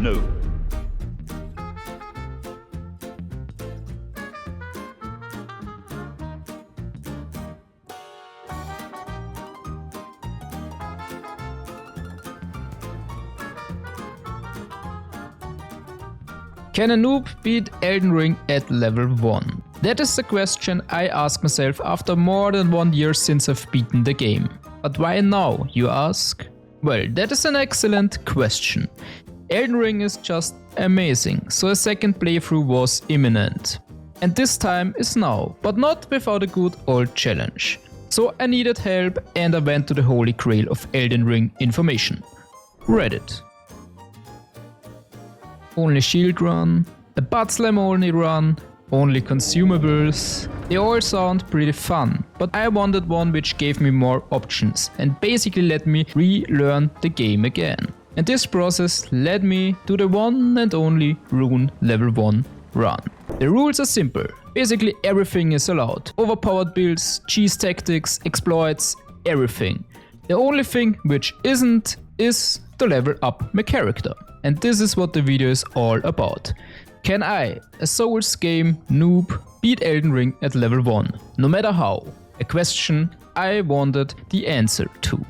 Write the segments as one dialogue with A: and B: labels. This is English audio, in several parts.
A: NOOB.
B: Can a noob beat Elden Ring at level 1? That is the question I ask myself after more than 1 year since I've beaten the game. But why now, you ask? Well, that is an excellent question. Elden Ring is just amazing, so a second playthrough was imminent. And this time is now, but not without a good old challenge. So I needed help and I went to the holy grail of Elden Ring information: Reddit. Only shield run, a butt slam only run, only consumables. They all sound pretty fun, but I wanted one which gave me more options and basically let me relearn the game again. And this process led me to the one and only rune level 1 run. The rules are simple. Basically everything is allowed. Overpowered builds, cheese tactics, exploits, everything. The only thing which isn't is to level up my character. And this is what the video is all about. Can I, a Souls game noob, beat Elden Ring at level 1? No matter how. A question I wanted the answer to.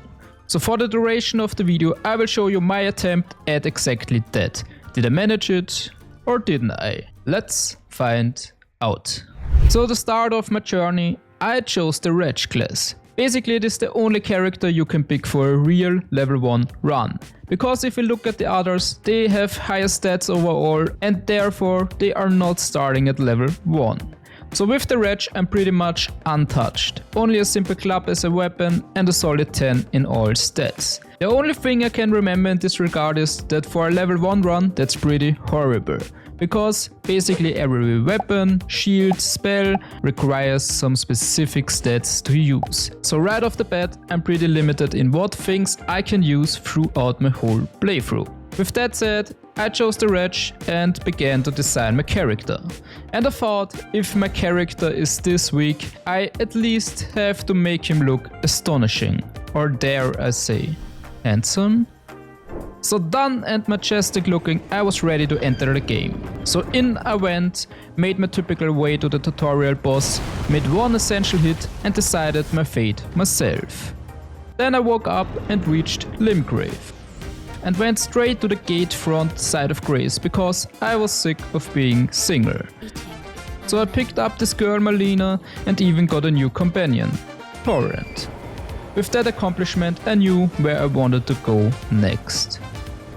B: So for the duration of the video I will show you my attempt at exactly that. Did I manage it or didn't I? Let's find out. So to start off my journey, I chose the Wretch class. Basically it is the only character you can pick for a real level 1 run. Because if you look at the others, they have higher stats overall and therefore they are not starting at level 1. So with the Wretch I'm pretty much untouched. Only a simple club as a weapon and a solid 10 in all stats. The only thing I can remember in this regard is that for a level 1 run that's pretty horrible. Because basically every weapon, shield, spell requires some specific stats to use. So right off the bat I'm pretty limited in what things I can use throughout my whole playthrough. With that said, I chose the Wretch and began to design my character. And I thought, if my character is this weak, I at least have to make him look astonishing. Or dare I say, handsome? So done and majestic looking, I was ready to enter the game. So in I went, made my typical way to the tutorial boss, made one essential hit and decided my fate myself. Then I woke up and reached Limgrave. And went straight to the gate front side of Grace because I was sick of being single. So I picked up this girl Malina and even got a new companion, Torrent. With that accomplishment I knew where I wanted to go next.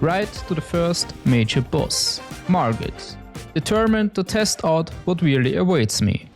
B: Right to the first major boss, Margit, determined to test out what really awaits me.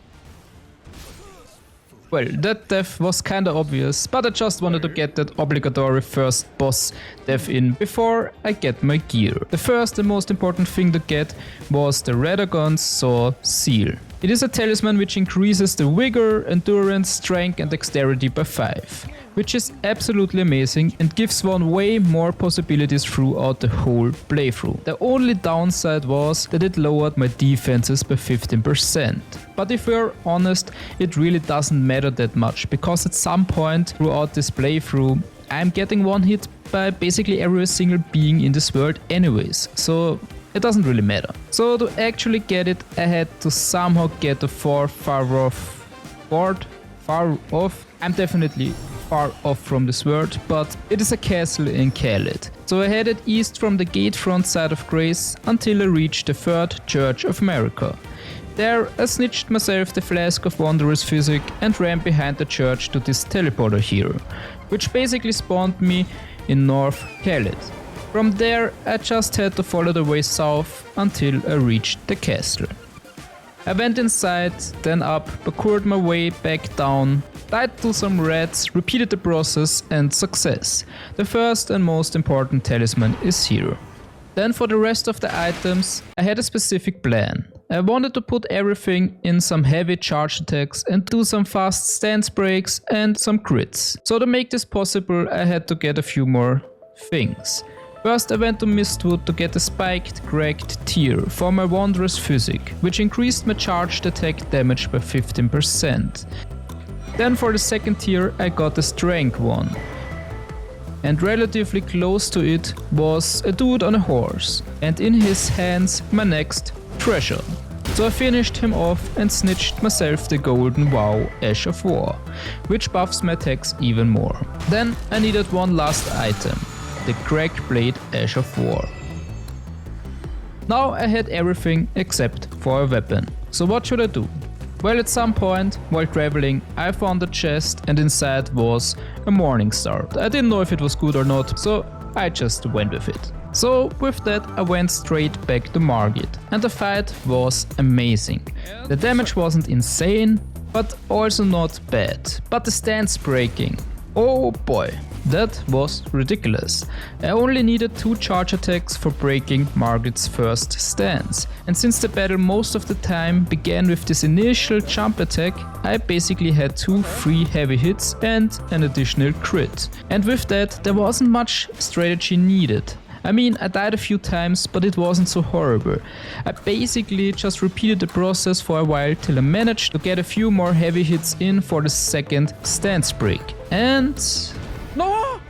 B: Well, that death was kinda obvious, but I just wanted to get that obligatory first boss death in before I get my gear. The first and most important thing to get was the Radagon's Saw Seal. It is a talisman which increases the vigor, endurance, strength and dexterity by 5, which is absolutely amazing and gives one way more possibilities throughout the whole playthrough. The only downside was that it lowered my defenses by 15%. But if we're honest, it really doesn't matter that much, because at some point throughout this playthrough I'm getting one hit by basically every single being in this world anyways, so it doesn't really matter. So to actually get it, I had to somehow get the far off. I'm definitely far off from this world, but it is a castle in Khalid. So I headed east from the gate front side of Grace until I reached the 3rd Church of America. There I snitched myself the flask of wondrous physic and ran behind the church to this teleporter here, which basically spawned me in North Khalid. From there I just had to follow the way south until I reached the castle. I went inside, then up, parkoured my way back down, died to some rats, repeated the process and success. The first and most important talisman is here. Then for the rest of the items I had a specific plan. I wanted to put everything in some heavy charge attacks and do some fast stance breaks and some crits. So to make this possible I had to get a few more things. First I went to Mistwood to get a spiked cracked tier for my wondrous physic, which increased my charged attack damage by 15%. Then for the second tier I got the strength one. and relatively close to it was a dude on a horse, and in his hands my next treasure. So I finished him off and snitched myself the golden WoW Ash of War, which buffs my attacks even more. Then I needed one last item, the Crack Blade Ash of War. Now I had everything except for a weapon. So what should I do? Well, at some point while traveling I found a chest and inside was a Morning Star. I didn't know if it was good or not, so I just went with it. So with that I went straight back to Margit, and the fight was amazing. The damage wasn't insane, but also not bad. But the stance breaking, oh boy, that was ridiculous. I only needed 2 charge attacks for breaking Margit's first stance, and since the battle most of the time began with this initial jump attack, I basically had 2 free heavy hits and an additional crit. And with that there wasn't much strategy needed. I mean, I died a few times, but it wasn't so horrible. I basically just repeated the process for a while till I managed to get a few more heavy hits in for the second stance break. And... no!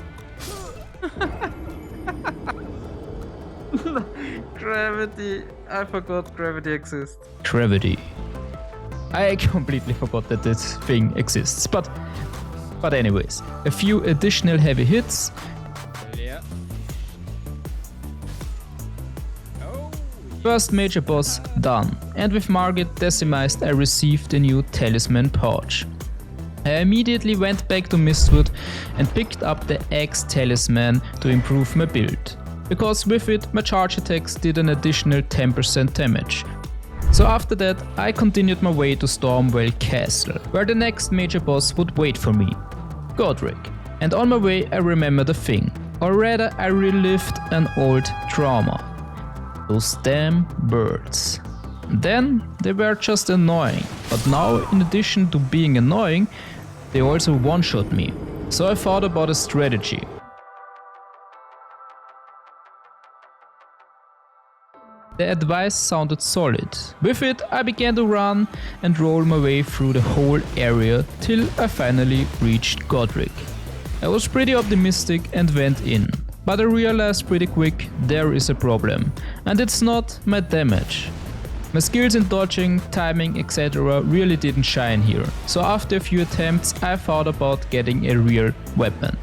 B: Gravity. I forgot gravity exists. Gravity. I completely forgot that this thing exists. But anyways, a few additional heavy hits. First major boss done, and with Margit decimized I received a new talisman pouch. I immediately went back to Mistwood and picked up the Axe talisman to improve my build, because with it my charge attacks did an additional 10% damage. So after that I continued my way to Stormveil Castle, where the next major boss would wait for me, Godrey. And on my way I remembered a thing, or rather I relived an old trauma. Those damn birds. Then they were just annoying, but now in addition to being annoying, they also one-shot me. So I thought about a strategy. The advice sounded solid. With it I began to run and roll my way through the whole area till I finally reached Godrey. I was pretty optimistic and went in. But I realized pretty quick there is a problem, and it's not my damage. My skills in dodging, timing, etc. really didn't shine here, so after a few attempts I thought about getting a real weapon.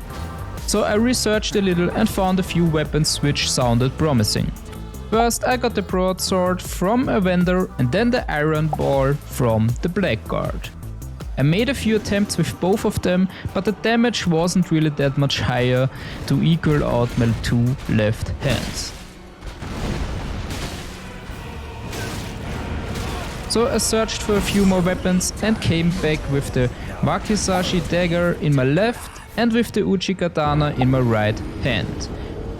B: So I researched a little and found a few weapons which sounded promising. First I got the broadsword from a vendor and then the iron ball from the blackguard. I made a few attempts with both of them, but the damage wasn't really that much higher to equal out my 2 left hands. So I searched for a few more weapons and came back with the Wakizashi dagger in my left and with the Uchi katana in my right hand.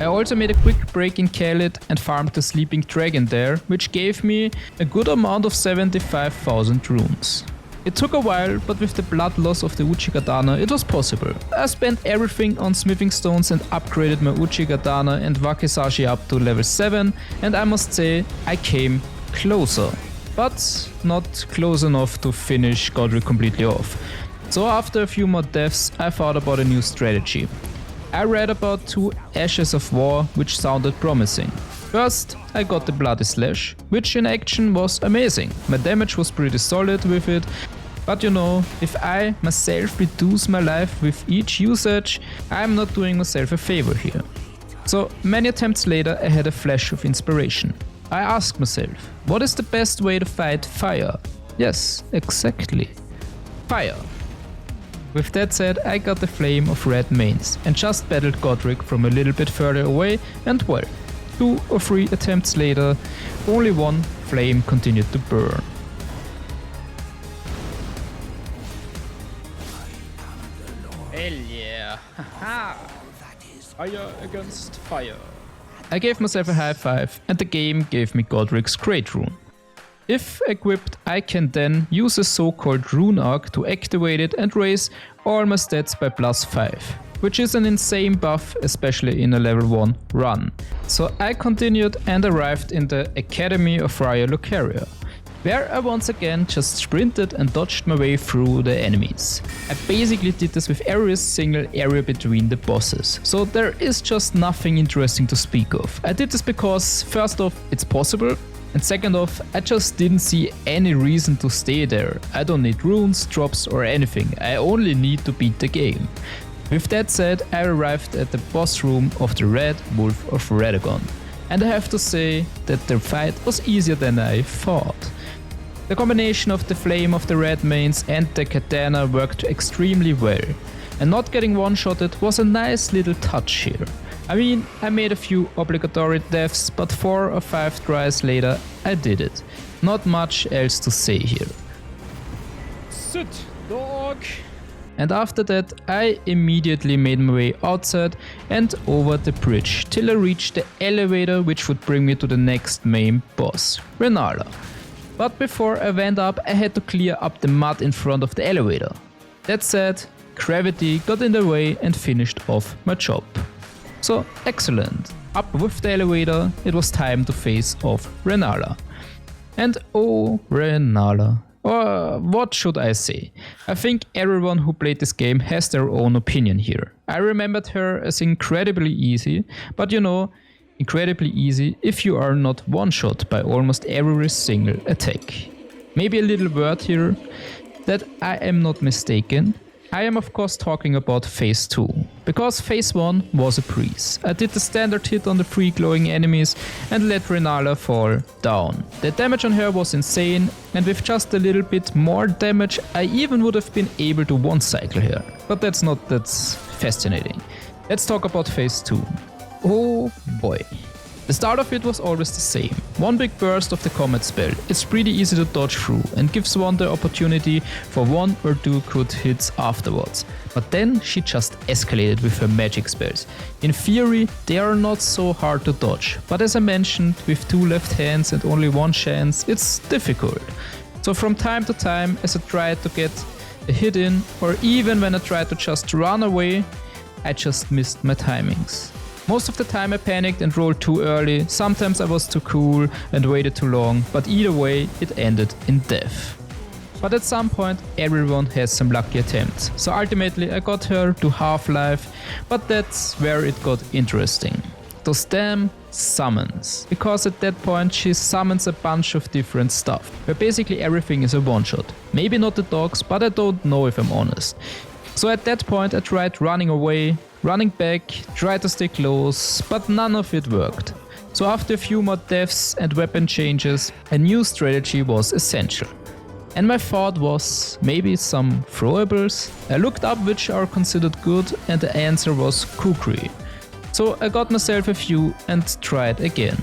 B: I also made a quick break in Khalid and farmed the sleeping dragon there, which gave me a good amount of 75,000 runes. It took a while, but with the blood loss of the Uchi katana it was possible. I spent everything on smithing stones and upgraded my Uchi katana and Wakizashi up to level 7, and I must say I came closer. But not close enough to finish Godrey completely off. So after a few more deaths I thought about a new strategy. I read about 2 Ashes of War which sounded promising. First, I got the Bloody Slash, which in action was amazing. My damage was pretty solid with it, but you know, if I myself reduce my life with each usage, I'm not doing myself a favor here. So many attempts later I had a flash of inspiration. I asked myself, what is the best way to fight fire? Yes, exactly. Fire. With that said, I got the Flame of Red Mains and just battled Godrey from a little bit further away, and well, 2 or 3 attempts later, only 1 flame continued to burn. Hell yeah! Haha! Fire against fire. I gave myself a high five and the game gave me Godrey's Great Rune. If equipped, I can then use a so-called Rune Arc to activate it and raise all my stats by +5. Which is an insane buff, especially in a level 1 run. So I continued and arrived in the Academy of Raya Lucaria, where I once again just sprinted and dodged my way through the enemies. I basically did this with every single area between the bosses, so there is just nothing interesting to speak of. I did this because first off, it's possible, and second off, I just didn't see any reason to stay there. I don't need runes, drops or anything, I only need to beat the game. With that said, I arrived at the boss room of the Red Wolf of Radagon, and I have to say that the fight was easier than I thought. The combination of the flame of the red mains and the katana worked extremely well, and not getting one-shotted was a nice little touch here. I mean, I made a few obligatory deaths, but 4 or 5 tries later I did it. Not much else to say here. Sit, dog! And after that I immediately made my way outside and over the bridge till I reached the elevator which would bring me to the next main boss, Rennala. But before I went up I had to clear up the mud in front of the elevator. That said, gravity got in the way and finished off my job. So excellent. Up with the elevator, it was time to face off Rennala. And oh Rennala. Or what should I say? I think everyone who played this game has their own opinion here. I remembered her as incredibly easy, but you know, incredibly easy if you are not one-shot by almost every single attack. Maybe a little word here, that I am not mistaken. I am of course talking about phase 2, because phase 1 was a breeze. I did the standard hit on the 3 glowing enemies and let Rennala fall down. The damage on her was insane, and with just a little bit more damage I even would have been able to one-cycle her. But that's fascinating. Let's talk about phase 2. Oh boy. The start of it was always the same. One big burst of the combat spell. It's pretty easy to dodge through and gives one the opportunity for 1 or 2 good hits afterwards. But then she just escalated with her magic spells. In theory, they are not so hard to dodge, but as I mentioned, with 2 left hands and only 1 chance, it's difficult. So from time to time, as I tried to get a hit in, or even when I tried to just run away, I just missed my timings. Most of the time I panicked and rolled too early, sometimes I was too cool and waited too long, but either way it ended in death. But at some point everyone has some lucky attempts, so ultimately I got her to half life, but that's where it got interesting. Those damn summons. Because at that point she summons a bunch of different stuff, where basically everything is a one-shot. Maybe not the dogs, but I don't know if I'm honest. So at that point I tried running away, running back, tried to stay close, but none of it worked. So after a few more deaths and weapon changes, a new strategy was essential. And my thought was, maybe some throwables? I looked up which are considered good and the answer was kukri. So I got myself a few and tried again.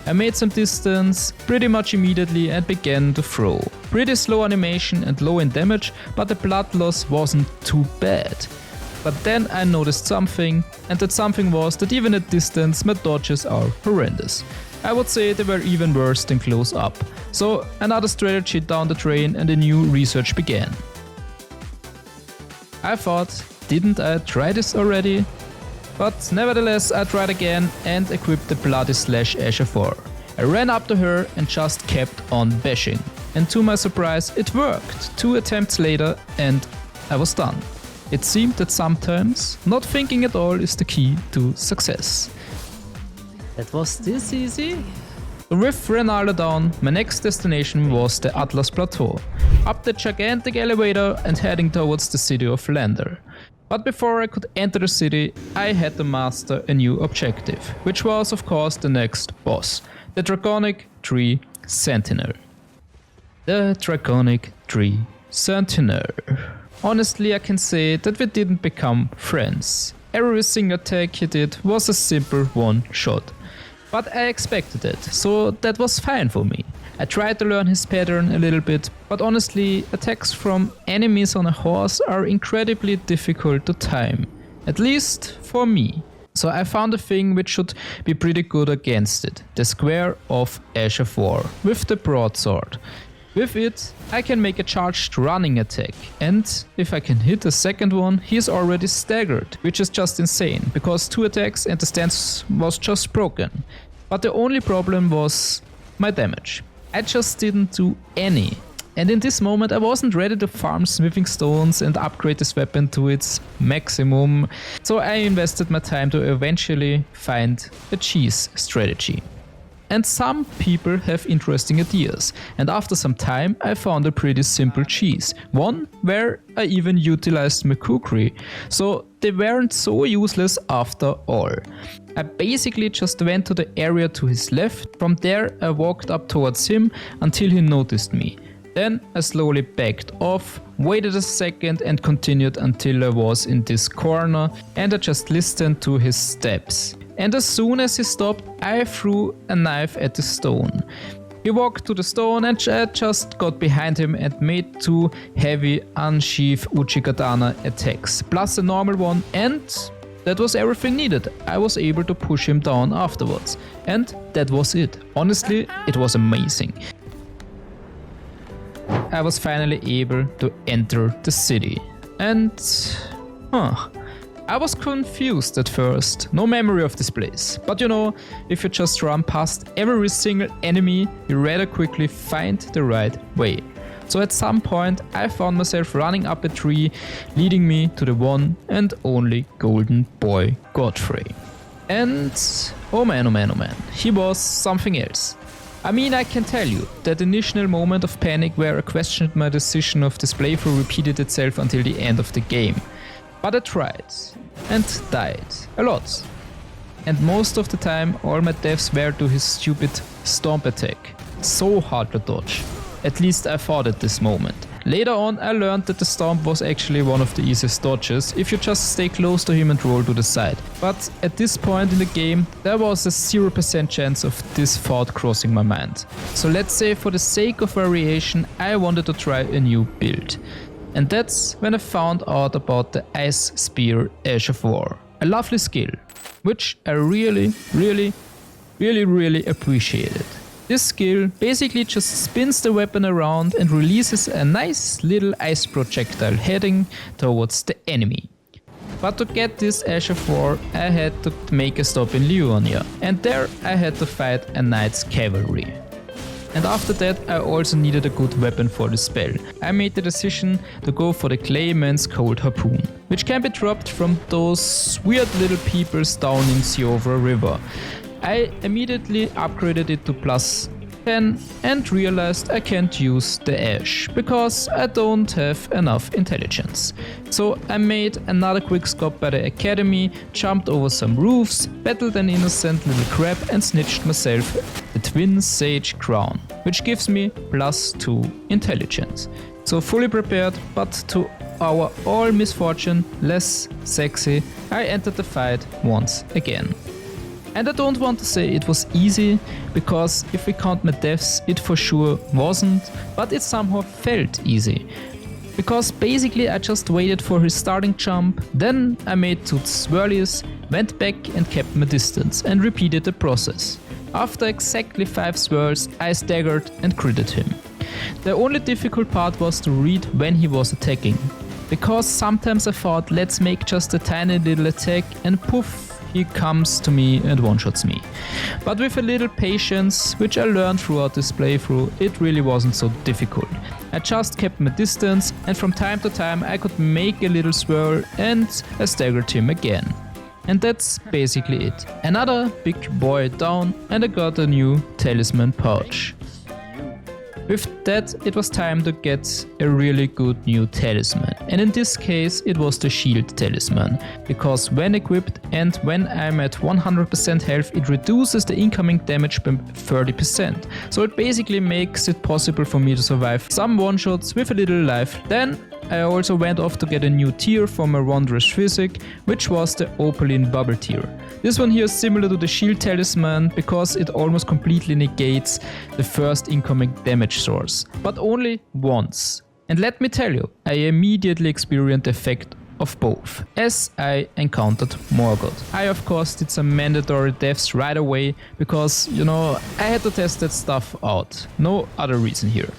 B: I made some distance pretty much immediately and began to throw. Pretty slow animation and low in damage, but the blood loss wasn't too bad. But then I noticed something, and that something was that even at distance my dodges are horrendous. I would say they were even worse than close up. So another strategy down the drain and a new research began. I thought, didn't I try this already? But nevertheless I tried again and equipped the Bloody Slash Asher 4. I ran up to her and just kept on bashing. And to my surprise it worked. 2 attempts later and I was done. It seemed that sometimes not thinking at all is the key to success.
A: That was this easy?
B: With Rennala down, my next destination was the Atlas Plateau. Up the gigantic elevator and heading towards the city of Lander. But before I could enter the city, I had to master a new objective, which was of course the next boss, the Draconic Tree Sentinel. The Draconic Tree Sentinel. Honestly, I can say that we didn't become friends. Every single attack he did was a simple one shot. But I expected it, so that was fine for me. I tried to learn his pattern a little bit, but honestly, attacks from enemies on a horse are incredibly difficult to time. At least for me. So I found a thing which should be pretty good against it. The Square of Asher 4 with the broadsword. With it, I can make a charged running attack, and if I can hit a second one, he is already staggered, which is just insane, because 2 attacks and the stance was just broken. But the only problem was my damage. I just didn't do any. And in this moment I wasn't ready to farm smithing stones and upgrade this weapon to its maximum, so I invested my time to eventually find a cheese strategy. And some people have interesting ideas, and after some time I found a pretty simple cheese, one where I even utilized my cookery, so they weren't so useless after all. I basically just went to the area to his left, from there I walked up towards him until he noticed me. Then I slowly backed off, waited a second and continued until I was in this corner, and I just listened to his steps. And as soon as he stopped, I threw a knife at the stone. He walked to the stone and I just got behind him and made 2 heavy unsheathed Uchigatana attacks, plus a normal one, and that was everything needed. I was able to push him down afterwards. And that was it. Honestly, it was amazing. I was finally able to enter the city. And I was confused at first, no memory of this place. But you know, if you just run past every single enemy, you rather quickly find the right way. So at some point I found myself running up a tree, leading me to the one and only golden boy Godfrey. And oh man, he was something else. I mean, I can tell you, that initial moment of panic where I questioned my decision of this playthrough repeated itself until the end of the game. But I tried and died a lot. And most of the time all my deaths were to his stupid stomp attack. So hard to dodge. At least I thought at this moment. Later on I learned that the stomp was actually one of the easiest dodges if you just stay close to him and roll to the side. But at this point in the game there was a 0% chance of this thought crossing my mind. So let's say for the sake of variation I wanted to try a new build. And that's when I found out about the Ice Spear Ash of War. A lovely skill, which I really appreciated. This skill basically just spins the weapon around and releases a nice little ice projectile heading towards the enemy. But to get this Ash of War I had to make a stop in Leonia, and there I had to fight a knight's cavalry. And after that I also needed a good weapon for the spell. I made the decision to go for the Clayman's Cold Harpoon, which can be dropped from those weird little peoples down in Siovra River. I immediately upgraded it to plus 10 and realized I can't use the Ash because I don't have enough intelligence. So I made another quick stop by the academy, jumped over some roofs, battled an innocent little crab and snitched myself the Twin Sage Crown, which gives me plus 2 intelligence. So fully prepared, but to our all misfortune, less sexy, I entered the fight once again. And I don't want to say it was easy, because if we count my deaths, it for sure wasn't, but it somehow felt easy. Because basically I just waited for his starting jump, then I made 2 swirlies, went back and kept my distance, and repeated the process. After exactly 5 swirls, I staggered and critted him. The only difficult part was to read when he was attacking, because sometimes I thought let's make just a tiny little attack and poof, he comes to me and one-shots me. But with a little patience, which I learned throughout this playthrough, it really wasn't so difficult. I just kept my distance and from time to time I could make a little swirl and I staggered him again. And that's basically it. Another big boy down and I got a new talisman pouch. With that, it was time to get a really good new talisman, and in this case it was the shield talisman, because when equipped and when I'm at 100% health it reduces the incoming damage by 30%, so it basically makes it possible for me to survive some one-shots with a little life. Then I also went off to get a new tier for my wondrous physic, which was the Opaline Bubble tier. This one here is similar to the shield talisman because it almost completely negates the first incoming damage source, but only once. And let me tell you, I immediately experienced the effect of both, as I encountered Morgott. I of course did some mandatory deaths right away because, you know, I had to test that stuff out. No other reason here.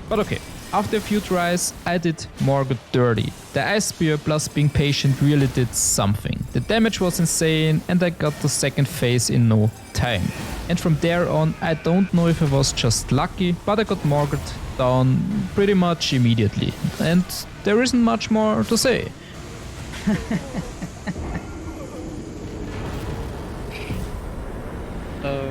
B: But okay. After a few tries, I did Morgott dirty. The Ice Spear plus being patient really did something. The damage was insane and I got the second phase in no time. and from there on I don't know if I was just lucky, but I got Morgott down pretty much immediately, and there isn't much more to say.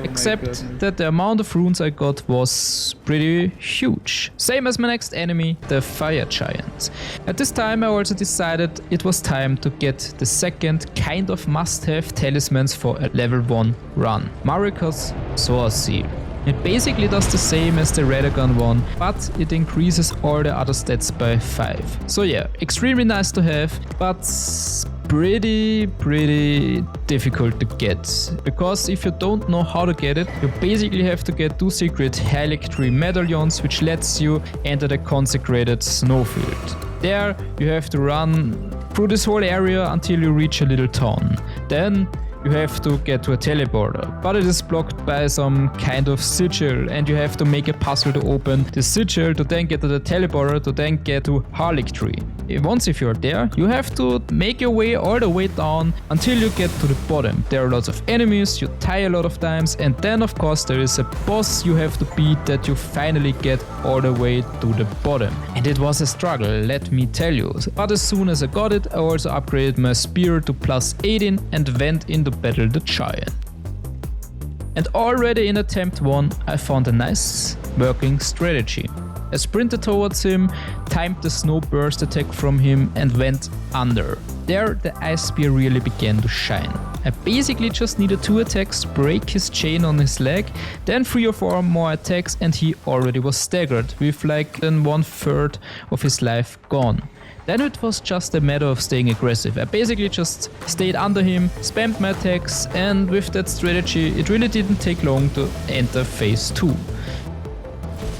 B: Except that the amount of runes I got was pretty huge. Same as my next enemy, the fire giant. At this time I also decided it was time to get the second kind of must-have talismans for a level 1 run. Maliketh's Sword Seal. It basically does the same as the Radagon one, but it increases all the other stats by 5. So yeah, extremely nice to have, but pretty difficult to get. Because if you don't know how to get it, you basically have to get 2 secret Halictree medallions, which lets you enter the consecrated snowfield. There you have to run through this whole area until you reach a little town. Then you have to get to a teleporter, but it is blocked by some kind of sigil, and you have to make a puzzle to open the sigil to then get to the teleporter to then get to Halictree. Once if you're there, you have to make your way all the way down until you get to the bottom. There are lots of enemies, you die a lot of times, and then of course there is a boss you have to beat that you finally get all the way to the bottom. And it was a struggle, let me tell you. But as soon as I got it, I also upgraded my spear to plus 18 and went into battle the giant. And already in attempt 1 I found a nice working strategy. I sprinted towards him, timed the snow burst attack from him and went under. There the ice spear really began to shine. I basically just needed 2 attacks to break his chain on his leg, then 3 or 4 more attacks and he already was staggered with like then 1/3 of his life gone. Then it was just a matter of staying aggressive. I basically just stayed under him, spammed my attacks, and with that strategy it really didn't take long to enter phase 2.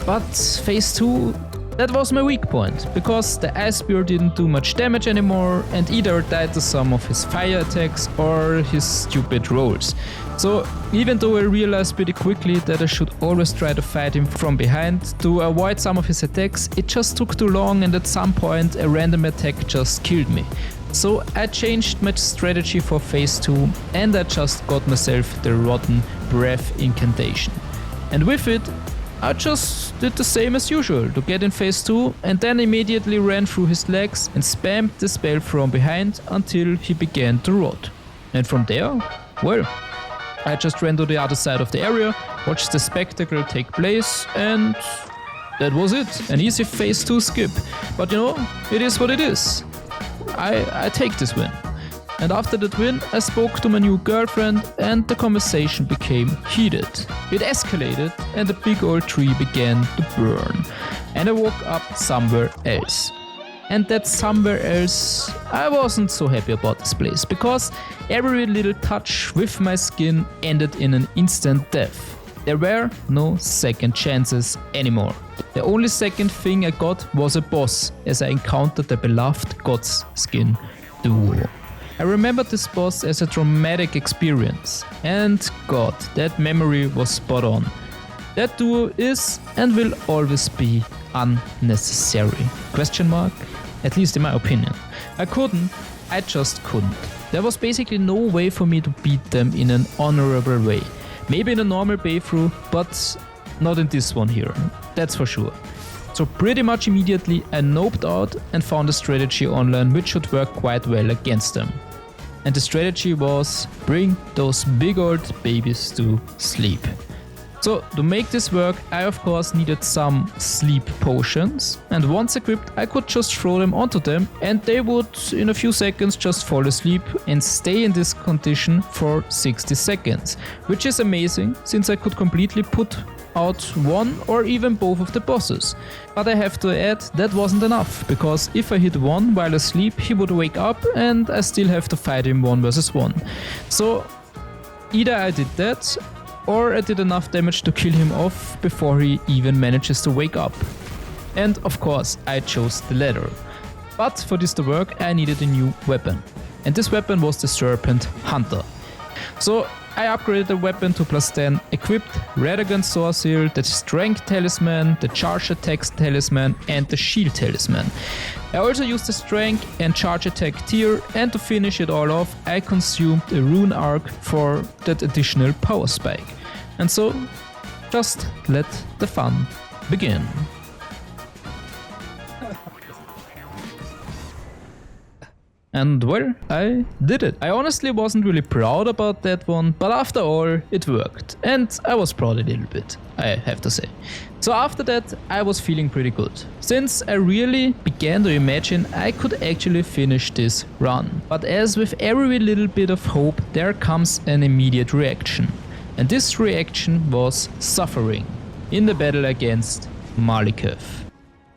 B: But phase 2, that was my weak point, because the ice spear didn't do much damage anymore and either died to some of his fire attacks or his stupid rolls. So even though I realized pretty quickly that I should always try to fight him from behind to avoid some of his attacks, it just took too long and at some point a random attack just killed me. So I changed my strategy for phase 2 and I just got myself the Rotten Breath incantation. And with it, I just did the same as usual to get in phase 2 and then immediately ran through his legs and spammed the spell from behind until he began to rot. And from there, well, I just ran to the other side of the area, watched the spectacle take place, and that was it. An easy phase 2 skip. But you know, it is what it is. I take this win. And after that win, I spoke to my new girlfriend and the conversation became heated. It escalated and the big old tree began to burn. And I woke up somewhere else. And that somewhere else, I wasn't so happy about this place, because every little touch with my skin ended in an instant death. There were no second chances anymore. The only second thing I got was a boss, as I encountered the beloved Godskin Duo. I remembered this boss as a traumatic experience, and God, that memory was spot on. That duo is and will always be unnecessary. Question mark? At least in my opinion. I just couldn't. There was basically no way for me to beat them in an honorable way. Maybe in a normal playthrough, but not in this one here, that's for sure. So pretty much immediately I noped out and found a strategy online which should work quite well against them. And the strategy was bring those big old babies to sleep. So to make this work, I of course needed some sleep potions, and once equipped I could just throw them onto them and they would in a few seconds just fall asleep and stay in this condition for 60 seconds, which is amazing since I could completely put out one or even both of the bosses. But I have to add, that wasn't enough, because if I hit one while asleep he would wake up and I still have to fight him 1 versus 1. So either I did that or I did enough damage to kill him off before he even manages to wake up. And of course I chose the latter. But for this to work I needed a new weapon. And this weapon was the Serpent Hunter. So I upgraded the weapon to plus 10, equipped Radagon Sword Seal, the Strength Talisman, the Charge Attack Talisman and the Shield Talisman. I also used the Strength and Charge Attack tier, and to finish it all off I consumed a Rune Arc for that additional power spike. And so, just let the fun begin. And well, I did it. I honestly wasn't really proud about that one, but after all, it worked. And I was proud a little bit, I have to say. So after that, I was feeling pretty good, since I really began to imagine I could actually finish this run. But as with every little bit of hope, there comes an immediate reaction. And this reaction was suffering in the battle against Maliketh.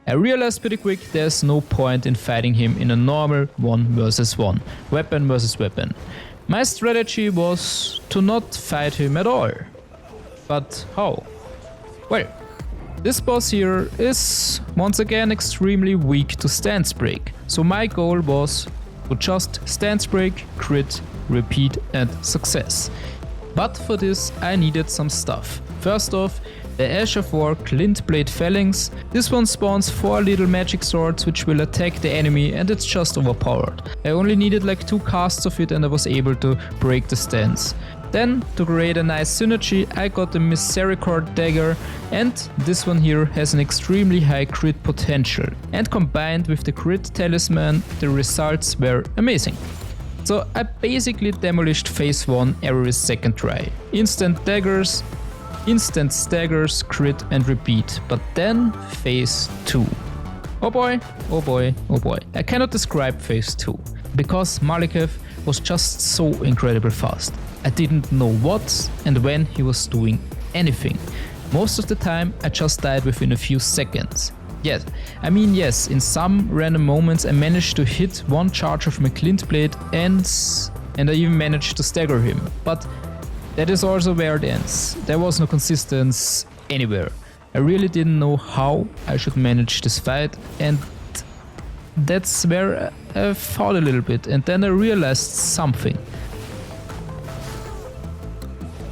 B: I realized pretty quick there's no point in fighting him in a normal 1 versus 1, weapon versus weapon. My strategy was to not fight him at all. But how? Well, this boss here is once again extremely weak to stance break, so my goal was to just stance break, crit, repeat and success. But for this I needed some stuff. First off, the Ash of War Glintblade Phalanx. This one spawns 4 little magic swords which will attack the enemy, and it's just overpowered. I only needed like 2 casts of it and I was able to break the stance. Then, to create a nice synergy, I got the Misericord Dagger, and this one here has an extremely high crit potential. And combined with the Crit Talisman, the results were amazing. So I basically demolished phase 1 every second try. Instant daggers, instant staggers, crit and repeat. But then phase 2. Oh boy, oh boy, oh boy. I cannot describe phase 2, because Maliketh was just so incredibly fast. I didn't know what and when he was doing anything. Most of the time I just died within a few seconds. Yes, yes, in some random moments I managed to hit one charge of my Glintblade and I even managed to stagger him. But that is also where it ends. There was no consistency anywhere. I really didn't know how I should manage this fight, and that's where I fought a little bit, and then I realized something.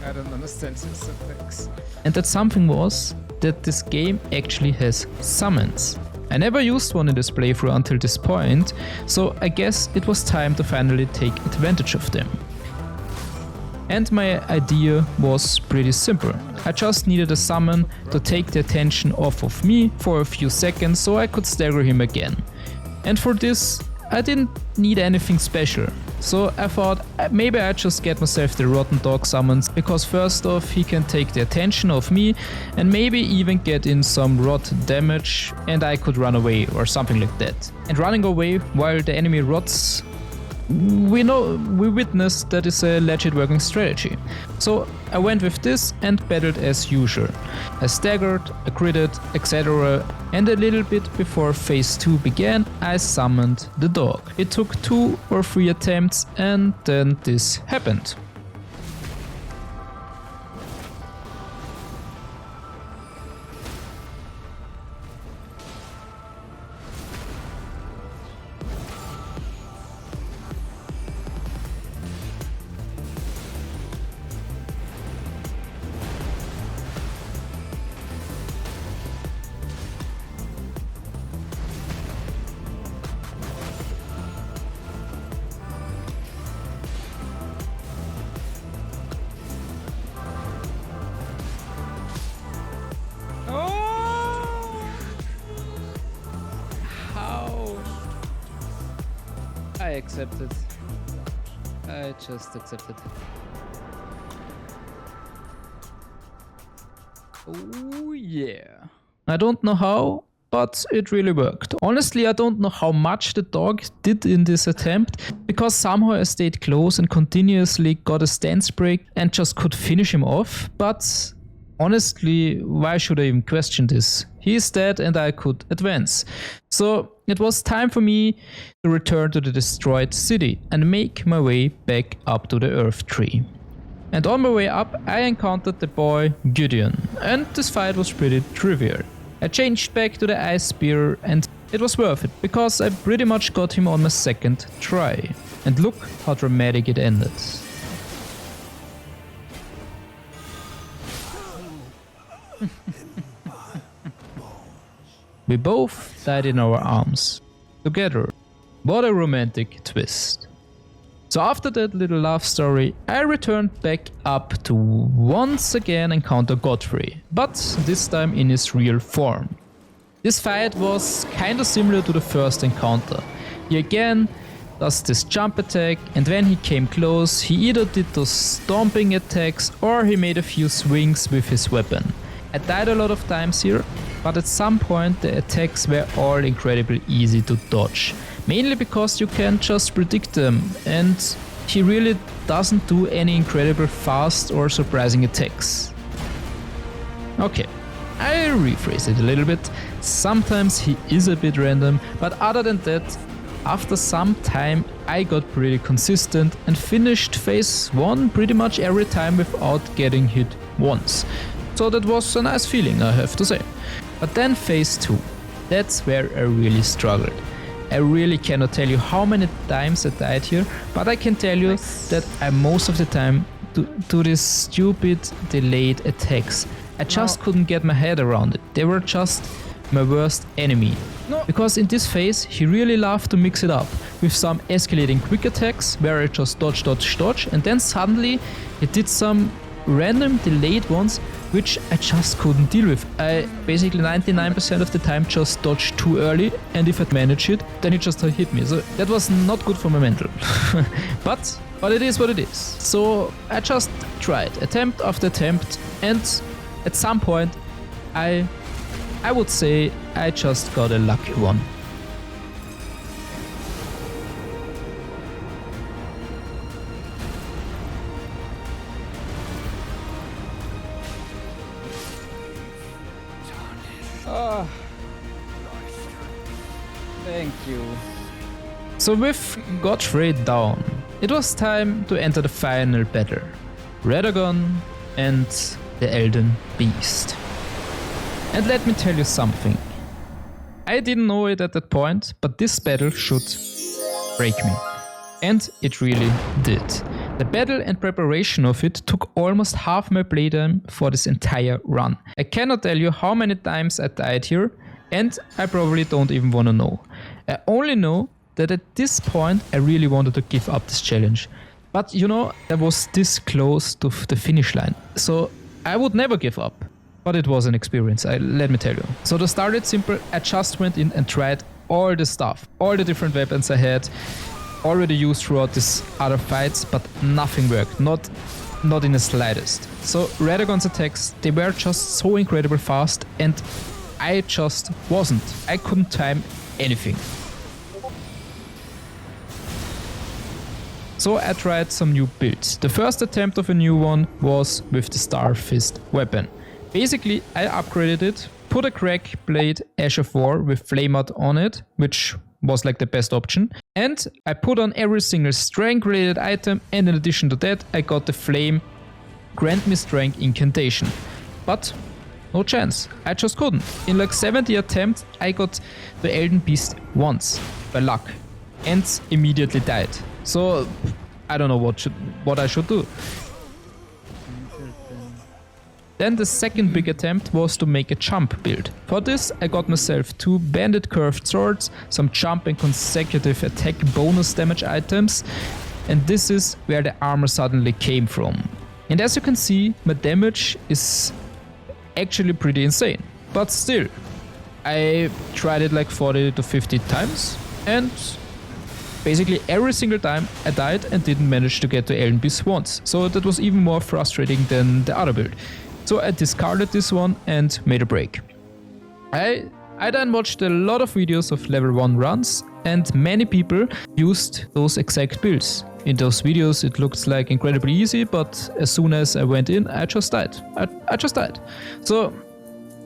C: I don't understand this.
B: And that something was that this game actually has summons. I never used one in this playthrough until this point, so I guess it was time to finally take advantage of them. And my idea was pretty simple. I just needed a summon to take the attention off of me for a few seconds so I could stagger him again. And for this, I didn't need anything special. So I thought maybe I'd just get myself the Rotten Dog summons, because first off he can take the attention off me and maybe even get in some rot damage and I could run away or something like that. And running away while the enemy rots, we witnessed that is a legit working strategy. So I went with this and battled as usual. I staggered, I critted, etc. And a little bit before phase 2 began, I summoned the dog. It took 2 or 3 attempts and then this happened.
A: I accepted. I just accepted. Oh yeah.
B: I don't know how, but it really worked. Honestly, I don't know how much the dog did in this attempt, because somehow I stayed close and continuously got a stance break and just could finish him off, but honestly, why should I even question this? He is dead and I could advance. So it was time for me to return to the destroyed city and make my way back up to the Earth Tree. And on my way up, I encountered the boy Gideon, and this fight was pretty trivial. I changed back to the Ice Spear and it was worth it, because I pretty much got him on my second try. And look how dramatic it ended. We both died in our arms, together. What a romantic twist. So after that little love story, I returned back up to once again encounter Godfrey, but this time in his real form. This fight was kinda similar to the first encounter. He again does this jump attack, and when he came close, he either did those stomping attacks or he made a few swings with his weapon. I died a lot of times here, but at some point the attacks were all incredibly easy to dodge. Mainly because you can just predict them, and he really doesn't do any incredible fast or surprising attacks. Okay, I rephrase it a little bit. Sometimes he is a bit random, but other than that, after some time I got pretty consistent and finished phase 1 pretty much every time without getting hit once. So that was a nice feeling, I have to say. But then phase 2, that's where I really struggled. I really cannot tell you how many times I died here, but I can tell you that I most of the time do these stupid delayed attacks. I just couldn't get my head around it. They were just my worst enemy. Because in this phase he really loved to mix it up with some escalating quick attacks where I just dodge, and then suddenly he did some random delayed ones which I just couldn't deal with. I basically 99% of the time just dodged too early, and if I manage it, then it just hit me. So that was not good for my mental. but it is what it is. So I just tried attempt after attempt, and at some point I would say I just got a lucky one.
A: Oh. Thank you.
B: So with Godfrey down, it was time to enter the final battle. Radagon and the Elden Beast. And let me tell you something. I didn't know it at that point, but this battle should break me. And it really did. The battle and preparation of it took almost half my playtime for this entire run. I cannot tell you how many times I died here, and I probably don't even want to know. I only know that at this point I really wanted to give up this challenge. But you know, I was this close to the finish line, so I would never give up. But it was an experience, let me tell you. So to start it simple, I just went in and tried all the stuff, all the different weapons I had already used throughout these other fights, but nothing worked, not in the slightest. So Radagon's attacks, they were just so incredibly fast, and I just wasn't. I couldn't time anything. So I tried some new builds. The first attempt of a new one was with the Star Fist weapon. Basically, I upgraded it, put a crack blade Ash of War with Flameout on it, which was like the best option, and I put on every single strength related item, and in addition to that I got the Flame Grant Me Strength incantation. But no chance, I just couldn't. In like 70 attempts I got the Elden Beast once, by luck, and immediately died. So I don't know what I should do. Then the second big attempt was to make a jump build. For this I got myself 2 banded curved swords, some jump and consecutive attack bonus damage items, and this is where the armor suddenly came from. And as you can see, my damage is actually pretty insane. But still, I tried it like 40 to 50 times, and basically every single time I died and didn't manage to get to Elden Beast once. So that was even more frustrating than the other build. So I discarded this one and made a break. I then watched a lot of videos of level 1 runs, and many people used those exact builds. In those videos it looks like incredibly easy, but as soon as I went in I just died. I just died. So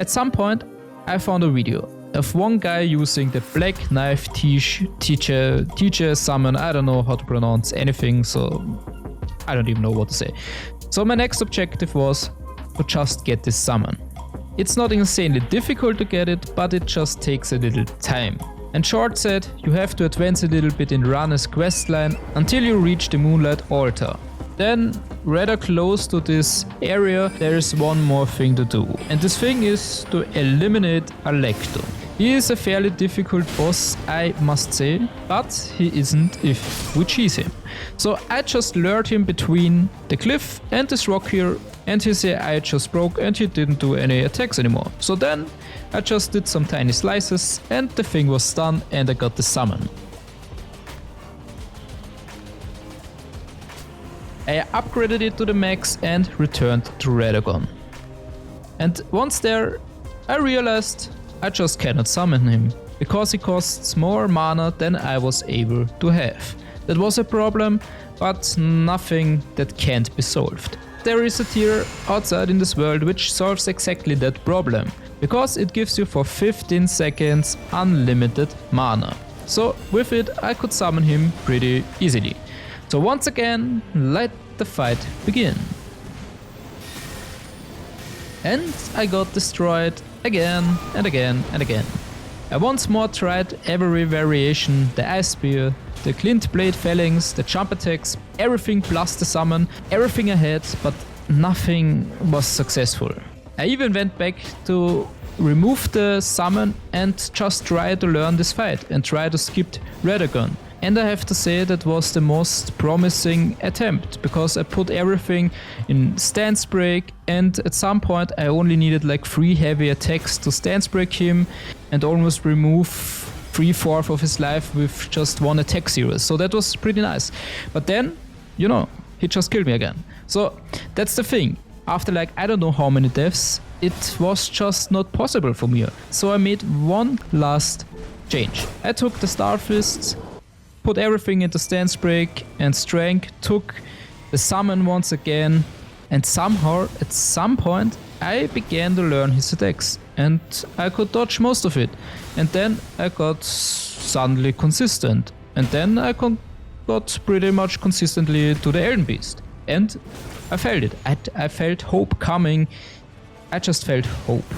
B: at some point I found a video of one guy using the Black Knife teacher summon. I don't know how to pronounce anything, so I don't even know what to say. So my next objective was to just get this summon. It's not insanely difficult to get it, but it just takes a little time. And Short said you have to advance a little bit in Rana's questline until you reach the Moonlight Altar. Then, rather close to this area, there is one more thing to do. And this thing is to eliminate Alecto. He is a fairly difficult boss, I must say, but he isn't if we cheese him. So I just lured him between the cliff and this rock here, and his AI just broke and he didn't do any attacks anymore. So then I just did some tiny slices and the thing was done and I got the summon. I upgraded it to the max and returned to Radagon. And once there, I realized I just cannot summon him, because he costs more mana than I was able to have. That was a problem, but nothing that can't be solved. There is a tier outside in this world which solves exactly that problem, because it gives you for 15 seconds unlimited mana. So with it I could summon him pretty easily. So once again, let the fight begin. And I got destroyed again and again and again. I once more tried every variation, the Ice Spear, the Glint Blade Phalanx, the jump attacks, everything plus the summon, everything I had, but nothing was successful. I even went back to remove the summon and just try to learn this fight and try to skip Radagon. And I have to say that was the most promising attempt, because I put everything in stance break and at some point I only needed like 3 heavy attacks to stance break him and almost remove 3/4 of his life with just 1 attack series. So that was pretty nice. But then, you know, he just killed me again. So that's the thing. After like I don't know how many deaths, it was just not possible for me. So I made one last change. I took the Star Fists, put everything into stance break and strength, took the summon once again, and somehow at some point I began to learn his attacks and I could dodge most of it, and then I got suddenly consistent, and then I got pretty much consistently to the Elden Beast, and I felt it. I felt hope coming. I just felt hope.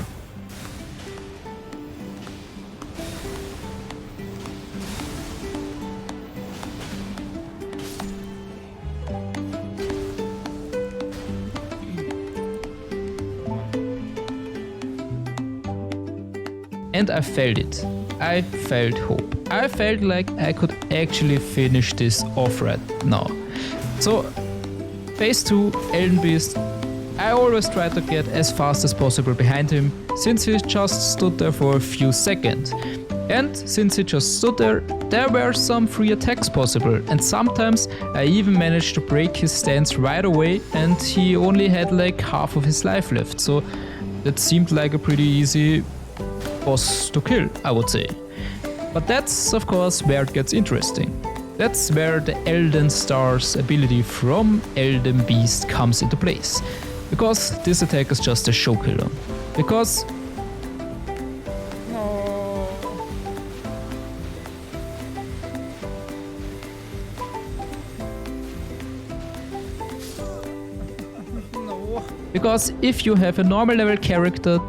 B: And I felt it. I felt hope. I felt like I could actually finish this off right now. So, phase 2, Elden Beast. I always try to get as fast as possible behind him, since he just stood there for a few seconds. And since he just stood there, there were some free attacks possible, and sometimes I even managed to break his stance right away and he only had like half of his life left. So that seemed like a pretty easy boss to kill, I would say. But that's of course where it gets interesting. That's where the Elden Stars ability from Elden Beast comes into place. Because this attack is just a show killer. Because Because if you have a normal level character,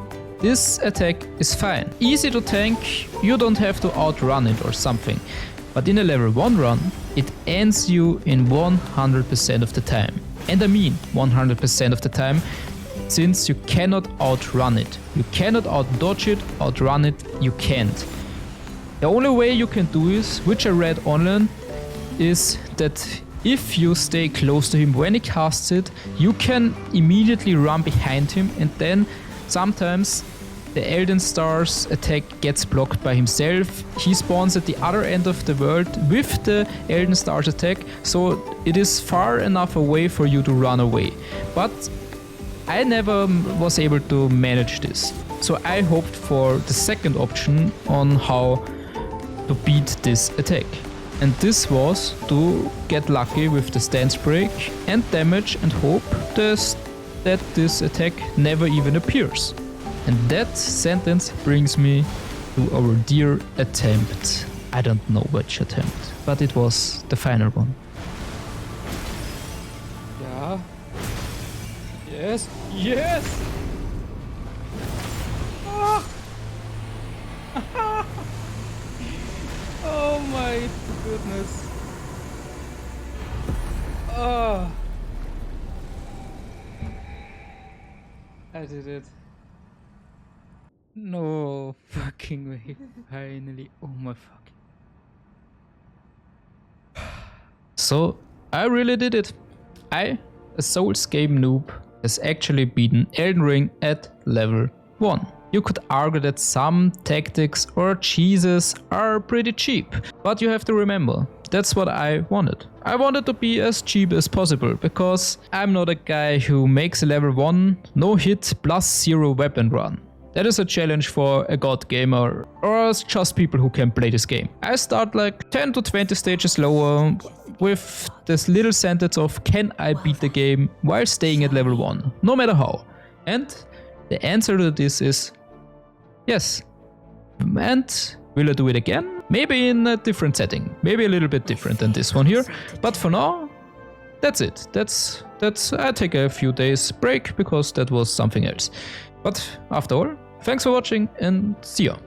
B: this attack is fine. Easy to tank, you don't have to outrun it or something. But in a level 1 run, it ends you in 100% of the time. And I mean 100% of the time, since you cannot outrun it. You cannot outdodge it, outrun it, you can't. The only way you can do this, which I read online, is that if you stay close to him when he casts it, you can immediately run behind him, and then sometimes the Elden Stars attack gets blocked by himself. He spawns at the other end of the world with the Elden Stars attack, so it is far enough away for you to run away. But I never was able to manage this. So I hoped for the second option on how to beat this attack. And this was to get lucky with the stance break and damage and hope that this attack never even appears. And that sentence brings me to our dear attempt. I don't know which attempt, but it was the final one.
A: Yeah. Yes. Yes! Ah! Oh my goodness. Oh. I did it.
B: No fucking way. Finally. Oh my fucking. So, I really did it. I, a Souls game noob, has actually beaten Elden Ring at level 1. You could argue that some tactics or cheeses are pretty cheap, but you have to remember, that's what I wanted. I wanted to be as cheap as possible, because I'm not a guy who makes a level 1 no hit plus 0 weapon run. That is a challenge for a god gamer or just people who can play this game. I start like 10 to 20 stages lower with this little sentence of can I beat the game while staying at level 1, no matter how. And the answer to this is yes. And will I do it again? Maybe in a different setting, maybe a little bit different than this one here. But for now, that's it. That's I take a few days break because that was something else. But after all, thanks for watching and see ya.